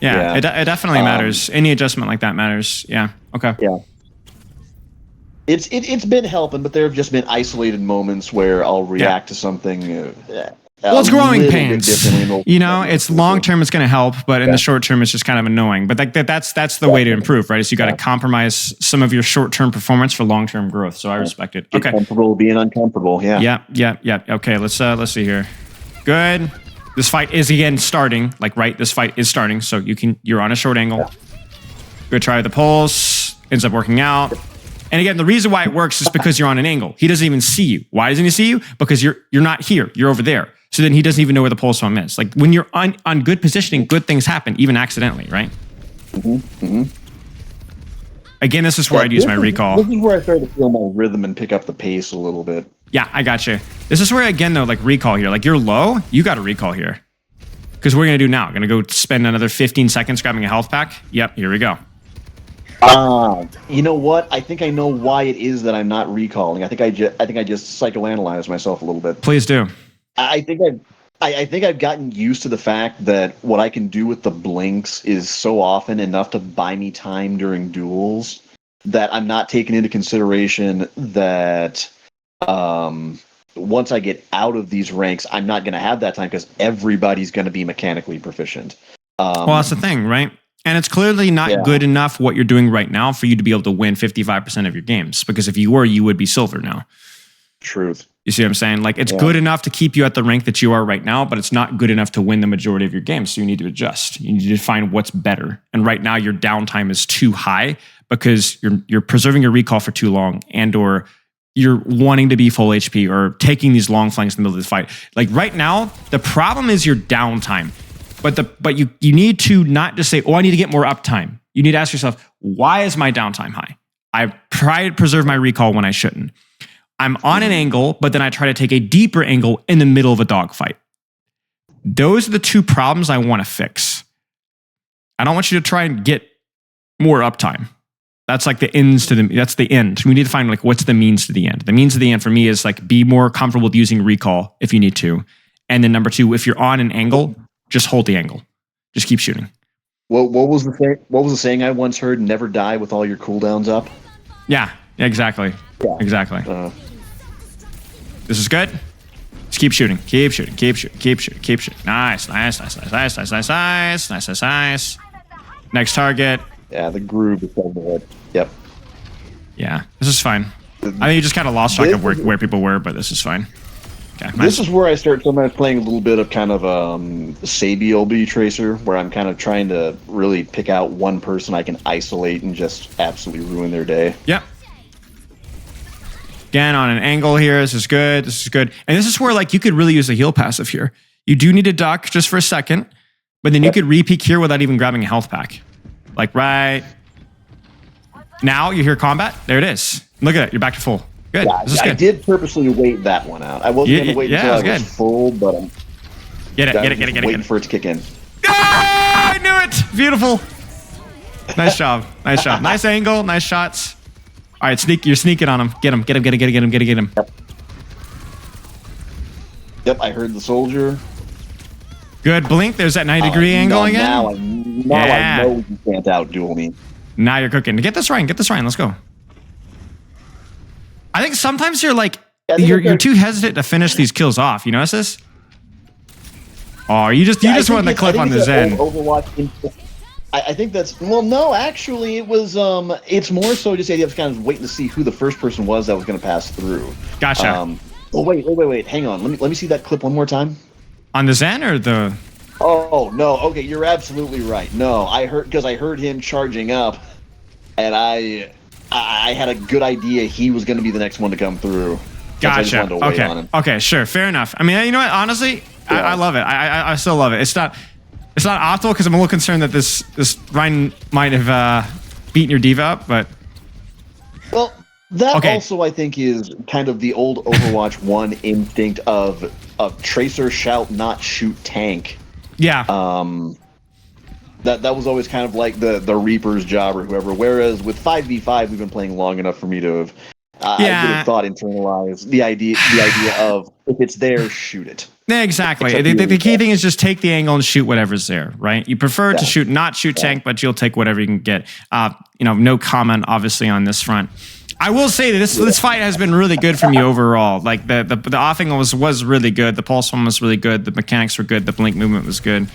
Yeah, it definitely matters. Any adjustment like that matters. Yeah. Okay. Yeah. It's been helping, but there have just been isolated moments where I'll react to something. Well, it's growing pains. It's long term, it's going to help, but in the short term, it's just kind of annoying. But that's the way to improve, right? Is you got to compromise some of your short term performance for long term growth. So I respect it. Get comfortable being uncomfortable. Yeah. Yeah. Okay, let's see here. Good. This fight is again starting. This fight is starting. So you're on a short angle. Yeah. Good try with the pulse. Ends up working out. And again, the reason why it works is because you're on an angle. He doesn't even see you. Why doesn't he see you? Because you're not here. You're over there. So then he doesn't even know where the pulse bomb is. Like when you're on good positioning, good things happen, even accidentally, right? Mm-hmm. Mm-hmm. Again, this is where I'd use my recall. This is where I started to feel my rhythm and pick up the pace a little bit. Yeah, I got you. This is where, again, though, like recall here. Like you're low, you got to recall here. Because we're going to do now. Going to go spend another 15 seconds grabbing a health pack. Yep, here we go. You know what? I think I know why it is that I'm not recalling. I think I just psychoanalyzed myself a little bit. Please do. I think I think I've gotten used to the fact that what I can do with the blinks is so often enough to buy me time during duels that I'm not taking into consideration that once I get out of these ranks, I'm not going to have that time because everybody's going to be mechanically proficient. Well, that's the thing, right? And it's clearly not good enough what you're doing right now for you to be able to win 55% of your games. Because if you were, you would be silver now. Truth. You see what I'm saying? Like, it's good enough to keep you at the rank that you are right now, but it's not good enough to win the majority of your games. So you need to adjust. You need to find what's better. And right now, your downtime is too high because you're preserving your recall for too long, and or you're wanting to be full HP or taking these long flanks in the middle of the fight. Like right now, the problem is your downtime. But you need to not just say, oh, I need to get more uptime. You need to ask yourself, why is my downtime high? I try to preserve my recall when I shouldn't. I'm on an angle, but then I try to take a deeper angle in the middle of a dogfight. Those are the two problems I want to fix. I don't want you to try and get more uptime. That's like the ends to that's the end. We need to find like what's the means to the end. The means to the end for me is like be more comfortable with using recall if you need to. And then number two, if you're on an angle, just hold the angle. Just keep shooting. What was the thing? What was the saying I once heard? Never die with all your cooldowns up. Yeah, exactly. Yeah. Exactly. This is good. Just keep shooting. Keep shooting. Keep shooting. Keep shooting. Keep shooting. Nice. Nice. Nice. Nice. Nice. Nice. Nice. Nice. Nice. Nice. Nice. Next target. Yeah, the groove is starting to hit. Yep. Yeah, this is fine. I think you just kind of lost track of where people were, but this is fine. Okay, nice. This is where I start sometimes playing a little bit of kind of Sabiel B Tracer, where I'm kind of trying to really pick out one person I can isolate and just absolutely ruin their day. Yep. Again, on an angle here. This is good. This is good. And this is where like you could really use a heal passive here. You do need to duck just for a second, but then you could re-peek here without even grabbing a health pack. Like right now, you hear combat. There it is. Look at it. You're back to full. Good. Yeah, this is good. I did purposely wait that one out. I wasn't going to wait until I was full, but I'm get it. Waiting for it to kick in. Ah, I knew it. Beautiful. Nice job. Nice job. Nice angle. Nice shots. All right, you're sneaking on him. Get him. Get him. Yep, I heard the soldier. Good blink. There's that 90-degree angle again. Now I know you can't outduel me. Now you're cooking. Get this Ryan. Let's go. I think sometimes you're like you're too hesitant to finish these kills off. You notice this? Oh, you just wanted to clip on the Zen. Overwatch. I think that's no. Actually, it was. It's more so just the idea of kind of waiting to see who the first person was that was going to pass through. Gotcha. Wait. Hang on. Let me see that clip one more time. On the Zen or the? Oh no. Okay, you're absolutely right. No, I heard him charging up, and I had a good idea he was going to be the next one to come through. Gotcha. Okay. Sure. Fair enough. I mean, you know what? Honestly, yeah. I love it. I still love it. It's not optimal because I'm a little concerned that this Ryan might have beaten your diva up, but. Well, that also I think is kind of the old Overwatch 1 instinct of Tracer shall not shoot tank. Yeah. That was always kind of like the Reaper's job or whoever. Whereas with 5v5, we've been playing long enough for me to have I would have thought internalized the idea of if it's there, shoot it. Yeah, exactly. The key thing is just take the angle and shoot whatever's there, right? You prefer to not shoot tank, but you'll take whatever you can get. No comment obviously on this front. I will say that this fight has been really good for me overall. Like the offing was really good. The pulse one was really good. The mechanics were good. The blink movement was good.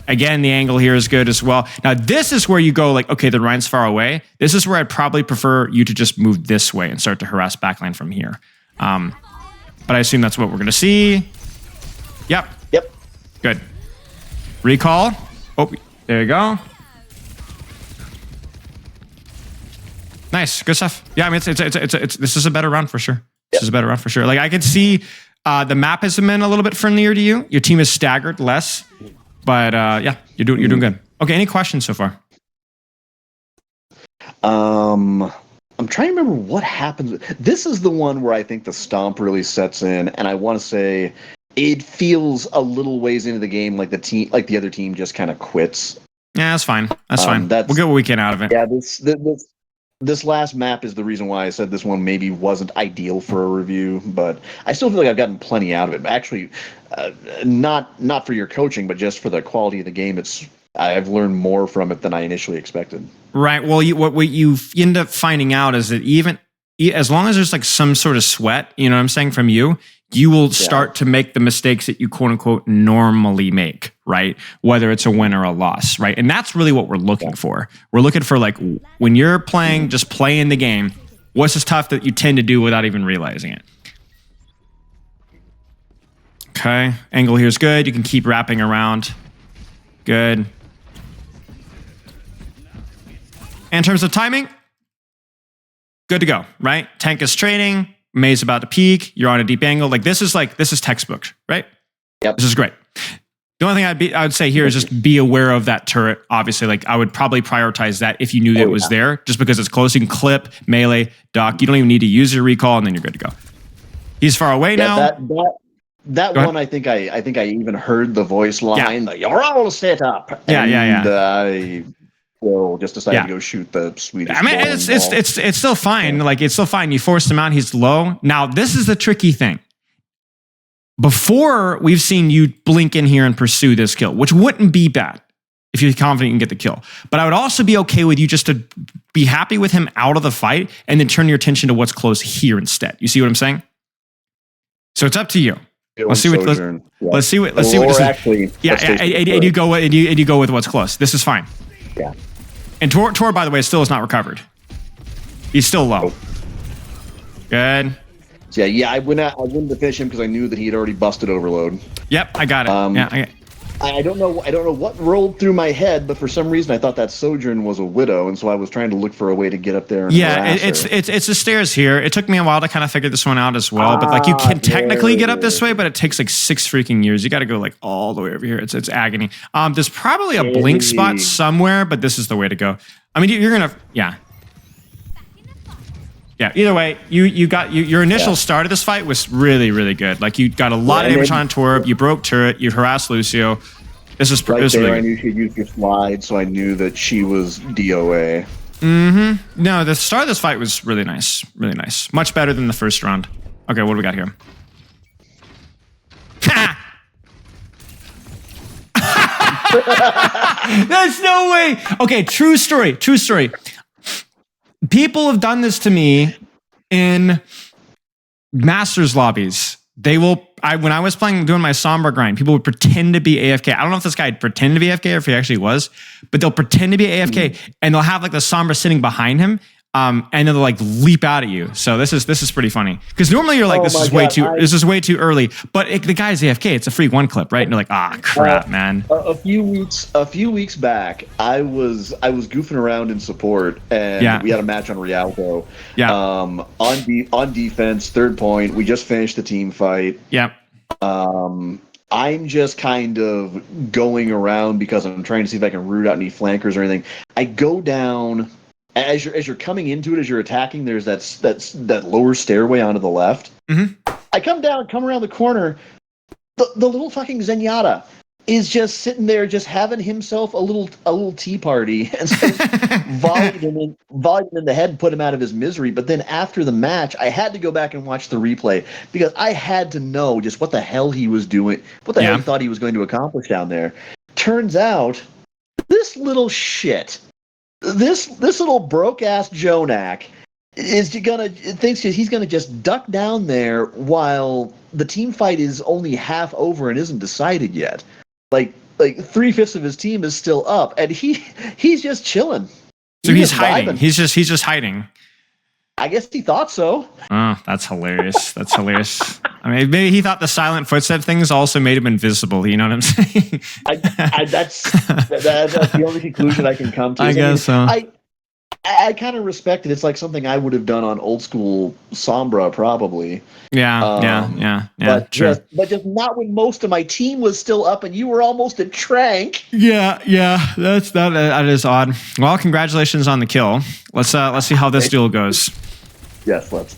Again, the angle here is good as well. Now, this is where you go like, okay, the Rhine's far away. This is where I'd probably prefer you to just move this way and start to harass backline from here. But I assume that's what we're going to see. Yep. Good. Recall. Oh, there you go. Nice. Good stuff. Yeah, I mean, this is a better round for sure. This is a better round for sure. Like, I can see the map has been a little bit friendlier to you. Your team is staggered less. But yeah, you're doing good. Okay, any questions so far? I'm trying to remember what happens. This is the one where I think the stomp really sets in, and I want to say it feels a little ways into the game like the other team just kind of quits. Yeah, that's fine. That's fine. We'll get what we can out of it. Yeah, this last map is the reason why I said this one maybe wasn't ideal for a review, but I still feel like I've gotten plenty out of it. Actually, not for your coaching, but just for the quality of the game. I've learned more from it than I initially expected. Right. Well, what you end up finding out is that even as long as there's like some sort of sweat, you know what I'm saying, from you, you will start to make the mistakes that you quote unquote normally make, right? Whether it's a win or a loss, right? And that's really what we're looking for. We're looking for, like, when you're playing, just playing the game, what's the stuff that you tend to do without even realizing it? Okay. Angle here is good. You can keep wrapping around. Good. And in terms of timing, good to go, right? Tank is trading. May's about to peak. You're on a deep angle. This is textbook, right? Yep. This is great. The only thing I would say here is just be aware of that turret. Obviously, I would probably prioritize that if you knew that it was there, just because it's close. You can clip, melee, duck. You don't even need to use your recall, and then you're good to go. He's far away now. That one, I think I even heard the voice line. Like, you're all set up. Yeah. I will just decided to go shoot the Swedish. I mean, it's still fine. It's still fine. You forced him out. He's low. Now, this is the tricky thing. Before, we've seen you blink in here and pursue this kill, which wouldn't be bad if you're confident you can get the kill. But I would also be okay with you just to be happy with him out of the fight and then turn your attention to what's close here instead. You see what I'm saying? So it's up to you. Let's see what this is. Actually, and you go with what's close. This is fine. Yeah. And Tor, by the way, still is not recovered. He's still low. Good. Yeah. I wouldn't to finish him because I knew that he had already busted Overload. Yep, I got it. I don't know what rolled through my head, but for some reason I thought that Sojourn was a widow, and so I was trying to look for a way to get up there. And it's the stairs here. It took me a while to kind of figure this one out as well. But you can technically get up this way, but it takes 6 freaking years. You got to go all the way over here. It's agony. There's probably a blink spot somewhere, but this is the way to go. I mean, you're gonna Yeah. Either way, you got your initial start of this fight was really, really good. You got a lot of damage on Torb. You broke turret. You harassed Lucio. This is right there. Really I knew she'd use your slide, so I knew that she was DOA. Mm-hmm. No, the start of this fight was really nice. Really nice. Much better than the first round. Okay, what do we got here? There's no way. Okay, true story. People have done this to me in Masters lobbies. When I was doing my Sombra grind, people would pretend to be AFK. I don't know if this guy would pretend to be AFK or if he actually was, but they'll pretend to be AFK and they'll have the Sombra sitting behind him. And then they'll leap out at you. So this is pretty funny because normally you're this is way too early. But the guy's AFK. It's a free one clip, right? And you're crap, man. A few weeks back, I was goofing around in support, and we had a match on Rialto. Yeah. On defense, third point. We just finished the team fight. Yeah. I'm just kind of going around because I'm trying to see if I can root out any flankers or anything. I go down. As you're coming into it, as you're attacking, there's that lower stairway onto the left. Mm-hmm. I come around the corner. The little fucking Zenyatta is just sitting there, just having himself a little tea party, and so volume in the head, put him out of his misery. But then after the match, I had to go back and watch the replay because I had to know just what the hell he was doing, what the hell he thought he was going to accomplish down there. Turns out, this little shit. This little broke ass Jonak thinks he's gonna just duck down there while the team fight is only half over and isn't decided yet. 3/5 of his team is still up, and he's just chilling. So he's hiding. He's just hiding. I guess he thought so. Oh, that's hilarious. That's hilarious. I mean, maybe he thought the silent footstep things also made him invisible. You know what I'm saying? That's the only conclusion I can come to. I guess so. I kind of respect it. It's like something I would have done on old school Sombra, probably. Yeah. But sure. just not when most of my team was still up and you were almost at Trank. Yeah. That is odd. Well, congratulations on the kill. Let's see how this duel goes. Yes, let's.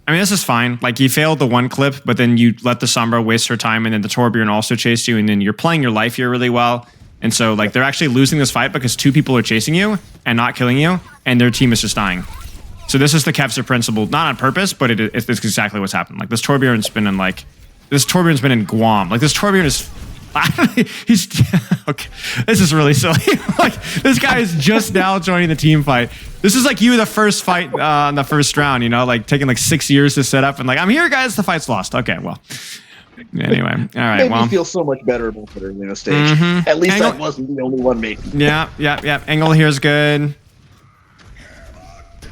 I mean, this is fine. You failed the one clip, but then you let the Sombra waste her time, and then the Torbjorn also chased you, and then you're playing your life here really well. And so like they're actually losing this fight because 2 people are chasing you and not killing you, and their team is just dying. So this is the Kevzer principle, not on purpose, but it's exactly what's happened. Like this Torbjorn's been in Guam. Like this Torbjorn is, he's okay. This is really silly. Like this guy is just now joining the team fight. This is like you, the first fight in the first round. You know, like taking like 6 years to set up, and like I'm here, guys. The fight's lost. Okay, well. Anyway, all right. Made well, me feel so much better about it early in the stage. At least I wasn't the only one making. Yeah. Angle here is good.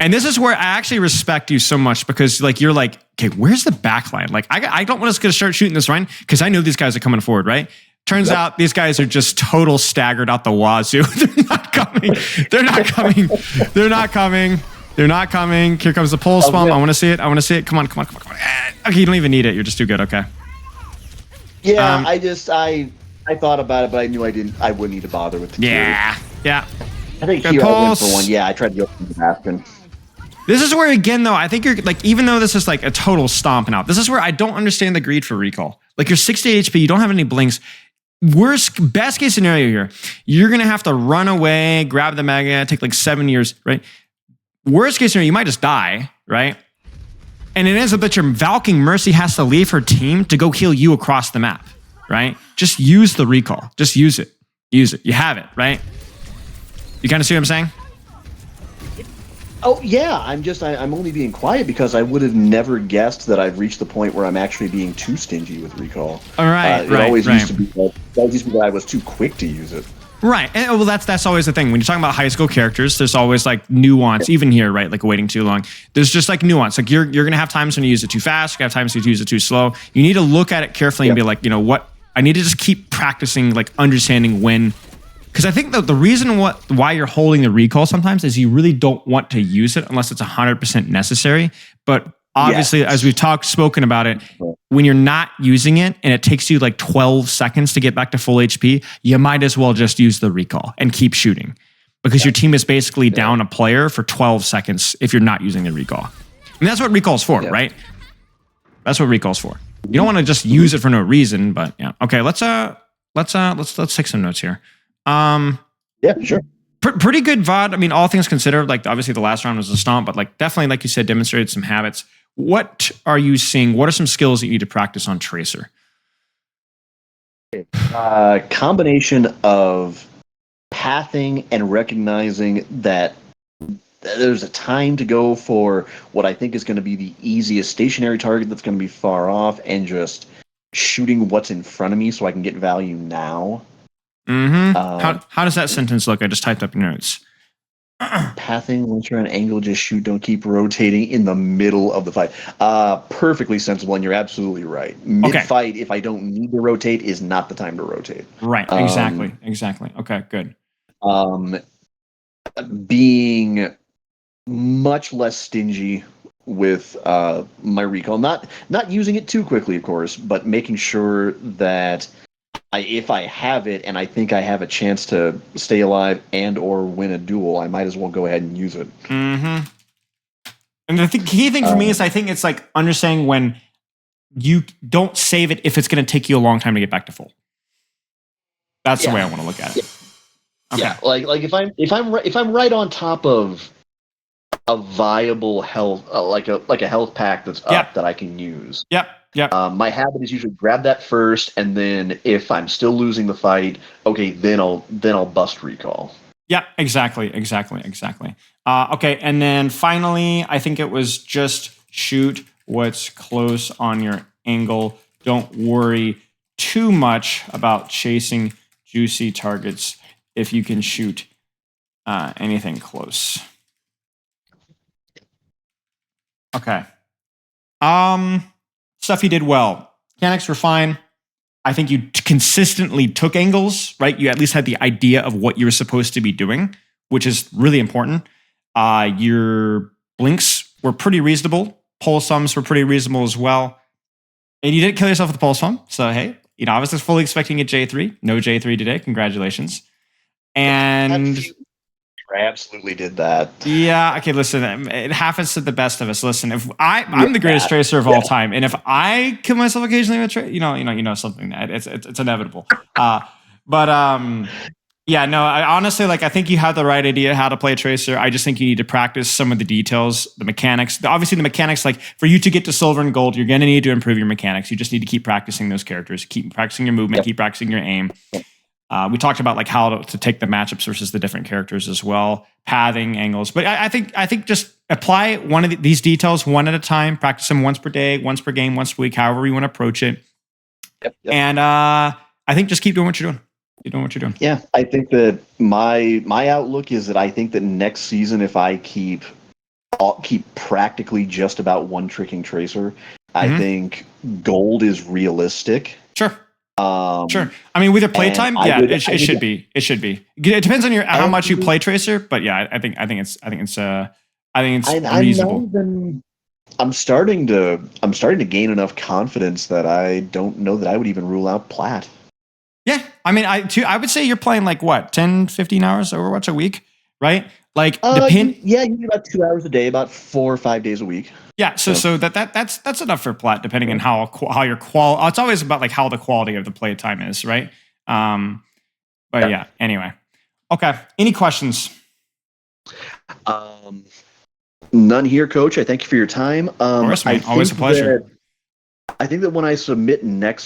And this is where I actually respect you so much because like you're like, okay, where's the back line? Like I don't want us to start shooting this run because I know these guys are coming forward, right? Turns out these guys are just total staggered out the wazoo. They're not coming. They're not coming. They're not coming. They're not coming. Here comes the pulse bomb. I want to see it. I want to see it. Come on. Okay, you don't even need it. You're just too good. Okay. Yeah, I thought about it, but I knew I wouldn't need to bother with the Yeah. I think Good here I went pulse. for one. Yeah, I tried to go for the bastion. This is where, again, though, I think you're like, even though this is like a total stomping out, this is where I don't understand the greed for recall. Like you're 68 HP, you don't have any blinks. Best case scenario here, you're going to have to run away, grab the mega, take like 7 years, right? Worst case scenario, you might just die, right? And it ends up that your Valking Mercy has to leave her team to go heal you across the map, right? Just use the recall. Just use it. Use it. You have it, right? You kind of see what I'm saying? Oh yeah, I'm only being quiet because I would have never guessed that I've reached the point where I'm actually being too stingy with recall. All right, it always used to be that I was too quick to use it. Right, and well, that's always the thing. When you're talking about high school characters, there's always like nuance. Even here, right, like waiting too long. There's just like nuance. Like you're gonna have times when you use it too fast. You have times when you use it too slow. You need to look at it carefully and be like, you know what? I need to just keep practicing, like understanding when. Because I think that the reason why you're holding the recall sometimes is you really don't want to use it unless it's 100% necessary. But obviously, as we've spoken about it, when you're not using it and it takes you like 12 seconds to get back to full HP, you might as well just use the recall and keep shooting. Because your team is basically down a player for 12 seconds if you're not using the recall. And that's what recall's for, right? That's what recall's for. You don't want to just use it for no reason, but yeah. Okay, let's take some notes here. Yeah, sure. Pretty good VOD. I mean, all things considered, like obviously the last round was a stomp, but like definitely, like you said, demonstrated some habits. What are you seeing? What are some skills that you need to practice on Tracer? Combination of pathing and recognizing that there's a time to go for what I think is going to be the easiest stationary target that's going to be far off, and just shooting what's in front of me so I can get value now. How does that sentence look? I just typed up your notes. Pathing, once you're on an angle, just shoot. Don't keep rotating in the middle of the fight. Perfectly sensible, and you're absolutely right. Mid-fight, if I don't need to rotate, is not the time to rotate. Right, exactly. Okay, good. Being much less stingy with my recall. Not using it too quickly, of course, but making sure that if I have it and I think I have a chance to stay alive and or win a duel, I might as well go ahead and use it. And the key thing for me is I think it's like understanding when you don't save it if it's going to take you a long time to get back to full. That's the way I want to look at it. Okay. Yeah, like if I'm right on top of a viable health, like a health pack that's up that I can use. Yep. My habit is usually grab that first, and then if I'm still losing the fight, okay, then I'll bust recall. Yeah, exactly. Okay, and then finally, I think it was just shoot what's close on your angle. Don't worry too much about chasing juicy targets if you can shoot anything close. Okay. Stuff you did well. Mechanics were fine. I think you consistently took angles, right? You at least had the idea of what you were supposed to be doing, which is really important. Your blinks were pretty reasonable. Pulse sums were pretty reasonable as well. And you didn't kill yourself with the pulse sum. So, hey, I was just fully expecting a J3. No J3 today. Congratulations. And I absolutely did that. Yeah. Okay. Listen, it happens to the best of us. Listen, if I'm the greatest tracer of all time, and if I kill myself occasionally with you know something that it's inevitable. But yeah, no, I honestly like. I think you have the right idea how to play Tracer. I just think you need to practice some of the details, the mechanics. Obviously, the mechanics, like for you to get to silver and gold, you're going to need to improve your mechanics. You just need to keep practicing those characters, keep practicing your movement, keep practicing your aim. We talked about like how to take the matchups versus the different characters as well, pathing, angles. But I think just apply one of these details one at a time. Practice them once per day, once per game, once a week, however you want to approach it. And I think just keep doing what you're doing. You're doing what you're doing. Yeah, I think that my outlook is that I think that next season, if I keep practically just about one tricking Tracer, I think gold is realistic. Sure. Sure. I mean, with your playtime, yeah, it should be. It should be. It depends on how much you play Tracer, but yeah, I think it's reasonable. I'm starting to gain enough confidence that I don't know that I would even rule out plat. Yeah, I mean, I would say you're playing like what 10, 15 hours Overwatch a week, right? Like yeah, you do about 2 hours a day, about 4 or 5 days a week. Yeah, so that's enough for plat, depending on how your quality. It's always about like how the quality of the play time is, right? But yeah. Anyway, okay. Any questions? None here, Coach. I thank you for your time. Of course, man. Always a pleasure. I think that when I submit next